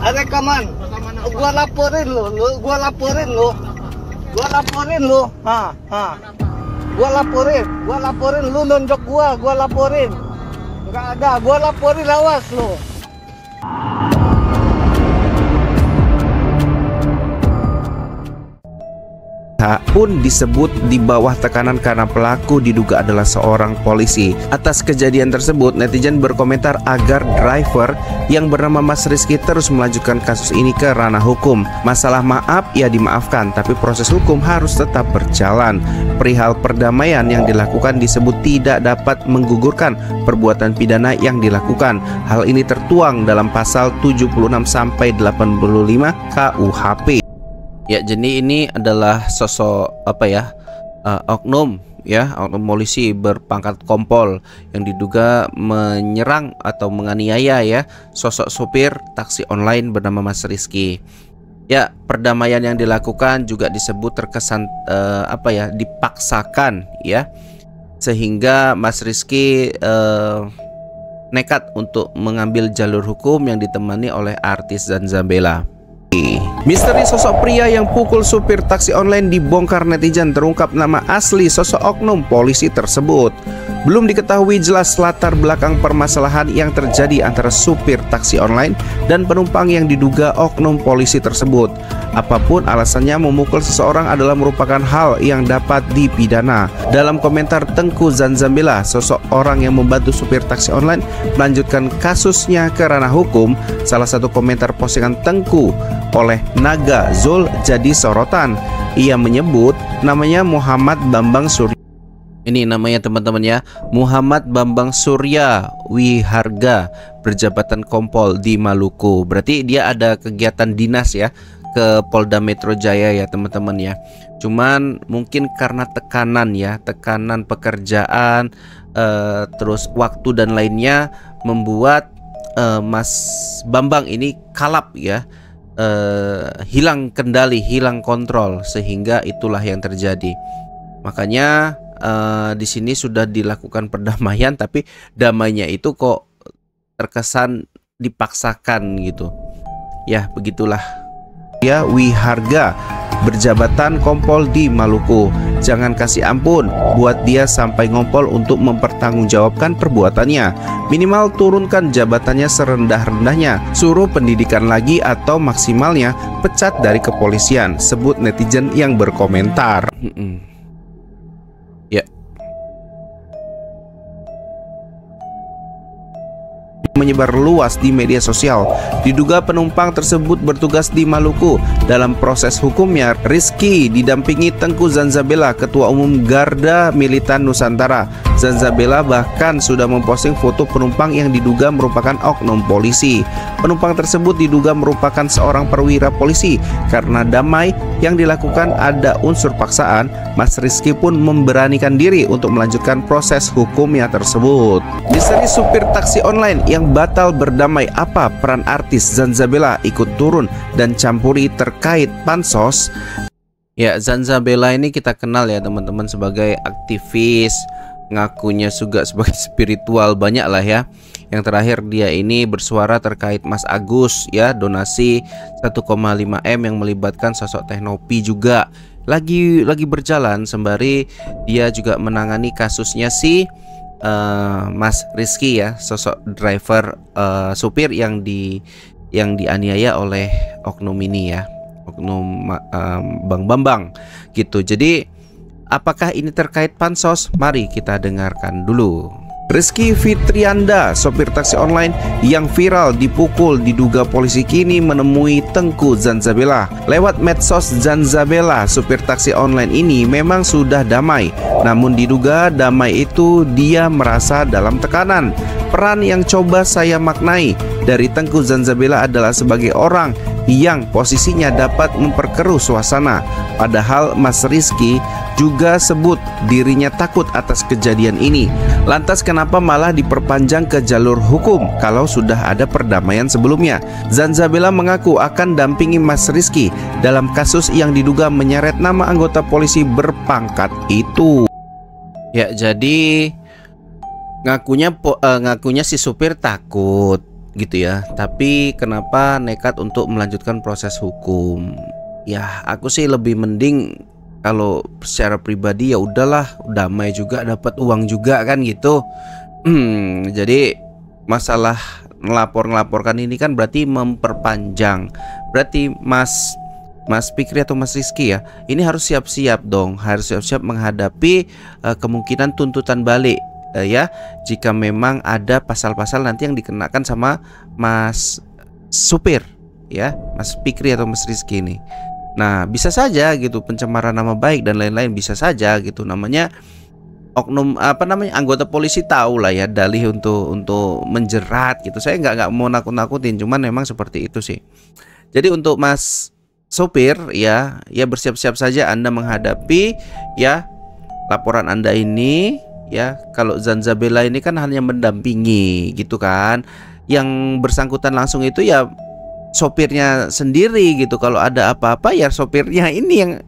Ada rekaman. Gua laporin lu. Gua laporin lu. Gua laporin lu nonjok gua laporin. Enggak ada, gua laporin, awas lu. Pun disebut di bawah tekanan karena pelaku diduga adalah seorang polisi. Atas kejadian tersebut, netizen berkomentar agar driver yang bernama Mas Rizky terus melanjutkan kasus ini ke ranah hukum. Masalah maaf ya dimaafkan, tapi proses hukum harus tetap berjalan. Perihal perdamaian yang dilakukan disebut tidak dapat menggugurkan perbuatan pidana yang dilakukan. Hal ini tertuang dalam pasal 76 sampai 85 KUHP. Ya, jadi ini adalah sosok oknum polisi berpangkat kompol yang diduga menyerang atau menganiaya sosok supir taksi online bernama Mas Rizky. Ya, perdamaian yang dilakukan juga disebut terkesan dipaksakan sehingga Mas Rizky nekat untuk mengambil jalur hukum yang ditemani oleh artis Zanzabela. Misteri sosok pria yang pukul supir taksi online dibongkar netizen. Terungkap nama asli sosok oknum polisi tersebut. Belum diketahui jelas latar belakang permasalahan yang terjadi antara supir taksi online dan penumpang yang diduga oknum polisi tersebut. Apapun alasannya, memukul seseorang adalah merupakan hal yang dapat dipidana. Dalam komentar Tengku Zanzabela, sosok orang yang membantu supir taksi online melanjutkan kasusnya ke ranah hukum. Salah satu komentar postingan Tengku oleh Naga Zul jadi sorotan. Ia menyebut namanya Muhammad Bambang Surya. Ini namanya teman-teman ya, Muhammad Bambang Surya Wiharga, berjabatan kompol di Maluku. Berarti dia ada kegiatan dinas ke Polda Metro Jaya ya teman-teman ya. Cuman mungkin karena tekanan pekerjaan, terus waktu dan lainnya membuat Mas Bambang ini kalap hilang kendali, hilang kontrol, sehingga itulah yang terjadi. Makanya di sini sudah dilakukan perdamaian, tapi damainya itu kok terkesan dipaksakan gitu. Ya, begitulah. Ya, Wiharga berjabatan kompol di Maluku. Jangan kasih ampun buat dia sampai ngompol untuk mempertanggungjawabkan perbuatannya. Minimal turunkan jabatannya serendah-rendahnya. Suruh pendidikan lagi atau maksimalnya pecat dari kepolisian, sebut netizen yang berkomentar. Ya. Menyebar luas di media sosial. Diduga penumpang tersebut bertugas di Maluku. Dalam proses hukumnya, Rizky didampingi Tengku Zanzabela, Ketua Umum Garda Militan Nusantara. Zanzabela bahkan sudah memposting foto penumpang yang diduga merupakan oknum polisi. Penumpang tersebut diduga merupakan seorang perwira polisi. Karena damai yang dilakukan ada unsur paksaan, Mas Rizky pun memberanikan diri untuk melanjutkan proses hukumnya tersebut. Misteri supir taksi online yang batal berdamai, apa peran artis Zanzabela ikut turun dan campuri terkait pansos? Ya, Zanzabela ini kita kenal ya teman-teman sebagai aktivis, ngakunya juga sebagai spiritual, banyak lah ya. Yang terakhir dia ini bersuara terkait Mas Agus donasi 1,5 M yang melibatkan sosok Teknopi juga lagi berjalan, sembari dia juga menangani kasusnya Mas Rizky sosok driver supir yang dianiaya oleh oknum ini oknum Bang Bambang gitu. Jadi apakah ini terkait pansos? Mari kita dengarkan dulu. Rizky Fitrianda, sopir taksi online yang viral dipukul diduga polisi, kini menemui Tengku Zanzabela. Lewat medsos Zanzabela, supir taksi online ini memang sudah damai, namun diduga damai itu dia merasa dalam tekanan. Peran yang coba saya maknai dari Tengku Zanzabela adalah sebagai orang yang posisinya dapat memperkeruh suasana. Padahal Mas Rizky juga sebut dirinya takut atas kejadian ini. Lantas kenapa malah diperpanjang ke jalur hukum kalau sudah ada perdamaian sebelumnya? Zanzabela mengaku akan dampingi Mas Rizky dalam kasus yang diduga menyeret nama anggota polisi berpangkat itu. Ya, jadi ngakunya si supir takut gitu ya. Tapi kenapa nekat untuk melanjutkan proses hukum? Ya, aku sih lebih mending kalau secara pribadi ya udahlah, damai juga, dapat uang juga kan gitu. Jadi masalah ngelaporkan ini kan berarti memperpanjang. Berarti Mas Fikri atau Mas Rizky ya, ini harus siap-siap dong, harus siap-siap menghadapi kemungkinan tuntutan balik ya, jika memang ada pasal-pasal nanti yang dikenakan sama Mas supir ya, Mas Fikri atau Mas Rizky ini. Nah, bisa saja gitu pencemaran nama baik dan lain-lain, bisa saja gitu, namanya oknum anggota polisi tahu lah ya dalih untuk menjerat gitu. Saya nggak mau nakut-nakutin, cuman memang seperti itu sih. Jadi untuk Mas sopir ya bersiap-siap saja Anda menghadapi ya laporan Anda ini ya. Kalau Zanzabela ini kan hanya mendampingi gitu kan, yang bersangkutan langsung itu ya sopirnya sendiri gitu. Kalau ada apa-apa ya sopirnya ini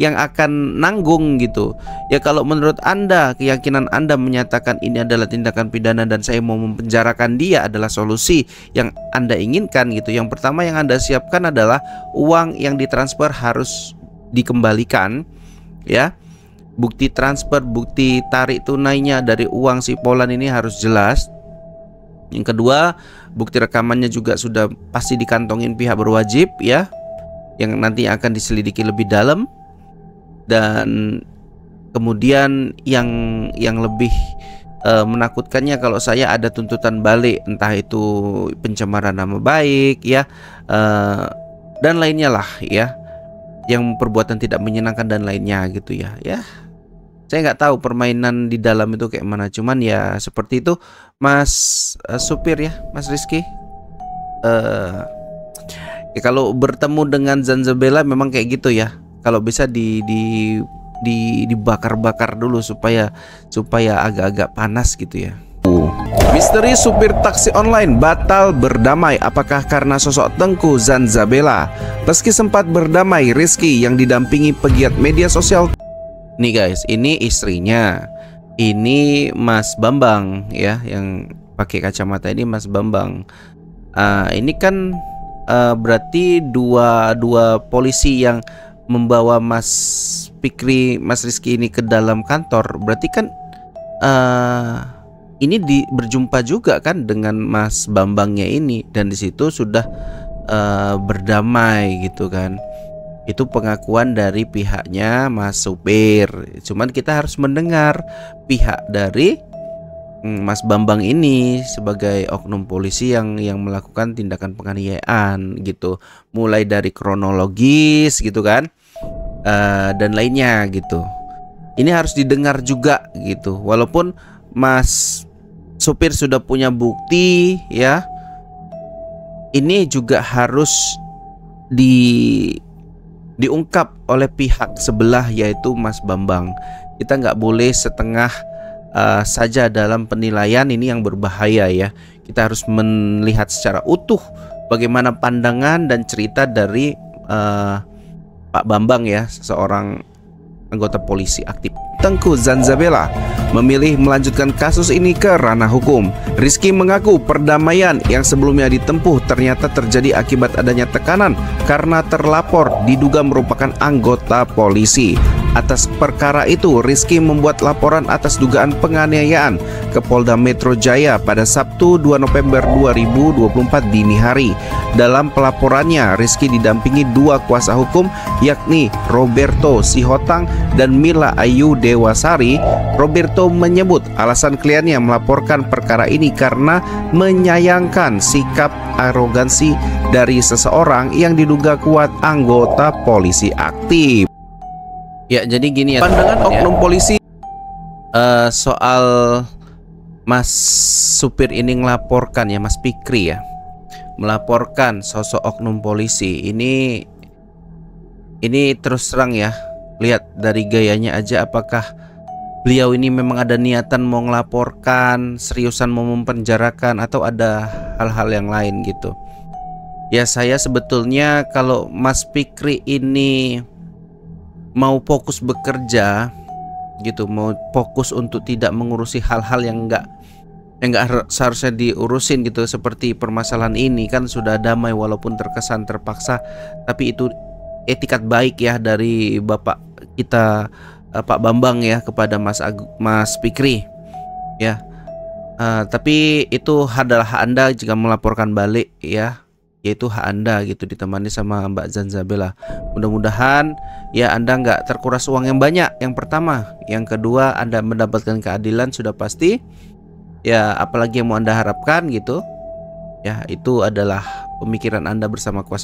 yang akan nanggung gitu. Ya kalau menurut Anda, keyakinan Anda menyatakan ini adalah tindakan pidana dan saya mau mempenjarakan dia adalah solusi yang Anda inginkan gitu. Yang pertama yang Anda siapkan adalah uang yang ditransfer harus dikembalikan ya. Bukti transfer, bukti tarik tunainya dari uang si Polan ini harus jelas. Yang kedua, bukti rekamannya juga sudah pasti dikantongin pihak berwajib ya, yang nanti akan diselidiki lebih dalam. Dan kemudian yang lebih menakutkannya kalau saya ada tuntutan balik, entah itu pencemaran nama baik ya, dan lainnya lah ya, yang perbuatan tidak menyenangkan dan lainnya gitu ya. Saya nggak tahu permainan di dalam itu kayak mana, cuman ya seperti itu Mas supir ya, Mas Rizky. Ya kalau bertemu dengan Zanzabela memang kayak gitu ya. Kalau bisa dibakar-bakar dulu supaya agak-agak panas gitu ya. Misteri supir taksi online batal berdamai. Apakah karena sosok Tengku Zanzabela? Meski sempat berdamai, Rizky yang didampingi pegiat media sosial. Nih guys, ini istrinya. Ini Mas Bambang ya, yang pakai kacamata ini Mas Bambang. Ini kan berarti dua polisi yang membawa Mas Fikri, Mas Rizky ini ke dalam kantor. Berarti kan ini berjumpa juga kan dengan Mas Bambangnya ini, dan di situ sudah berdamai gitu kan. Itu pengakuan dari pihaknya Mas supir. Cuman kita harus mendengar pihak dari Mas Bambang ini sebagai oknum polisi yang melakukan tindakan penganiayaan gitu, mulai dari kronologis gitu kan, dan lainnya gitu. Ini harus didengar juga gitu. Walaupun Mas supir sudah punya bukti ya, ini juga harus diungkap oleh pihak sebelah, yaitu Mas Bambang. Kita nggak boleh setengah saja dalam penilaian ini yang berbahaya ya. Kita harus melihat secara utuh bagaimana pandangan dan cerita dari Pak Bambang ya, seseorang anggota polisi aktif. Tengku Zanzabela memilih melanjutkan kasus ini ke ranah hukum. Rizky mengaku perdamaian yang sebelumnya ditempuh ternyata terjadi akibat adanya tekanan karena terlapor diduga merupakan anggota polisi. Atas perkara itu, Rizky membuat laporan atas dugaan penganiayaan ke Polda Metro Jaya pada Sabtu 2 November 2024 dini hari. Dalam pelaporannya, Rizky didampingi dua kuasa hukum, yakni Roberto Sihotang dan Mila Ayu Dewasari. Roberto menyebut alasan kliennya melaporkan perkara ini karena menyayangkan sikap arogansi dari seseorang yang diduga kuat anggota polisi aktif. Ya, jadi gini ya, pandangan oknum polisi soal Mas supir ini melaporkan ya, Mas Fikri ya, melaporkan sosok oknum polisi ini terus terang ya, lihat dari gayanya aja, apakah beliau ini memang ada niatan mau melaporkan, seriusan mau mempenjarakan, atau ada hal-hal yang lain gitu. Ya, saya sebetulnya kalau Mas Fikri ini mau fokus bekerja gitu, mau fokus untuk tidak mengurusi hal-hal yang yang nggak seharusnya diurusin gitu. Seperti permasalahan ini kan sudah damai walaupun terkesan terpaksa, tapi itu etikat baik ya dari Bapak kita Pak Bambang ya kepada Mas Fikri ya. Tapi itu adalah hak Anda jika melaporkan balik ya, yaitu hak Anda gitu, ditemani sama Mbak Zanzabela. Mudah-mudahan ya Anda nggak terkuras uang yang banyak, yang pertama. Yang kedua, Anda mendapatkan keadilan sudah pasti ya, apalagi yang mau Anda harapkan gitu ya, itu adalah pemikiran Anda bersama kuasa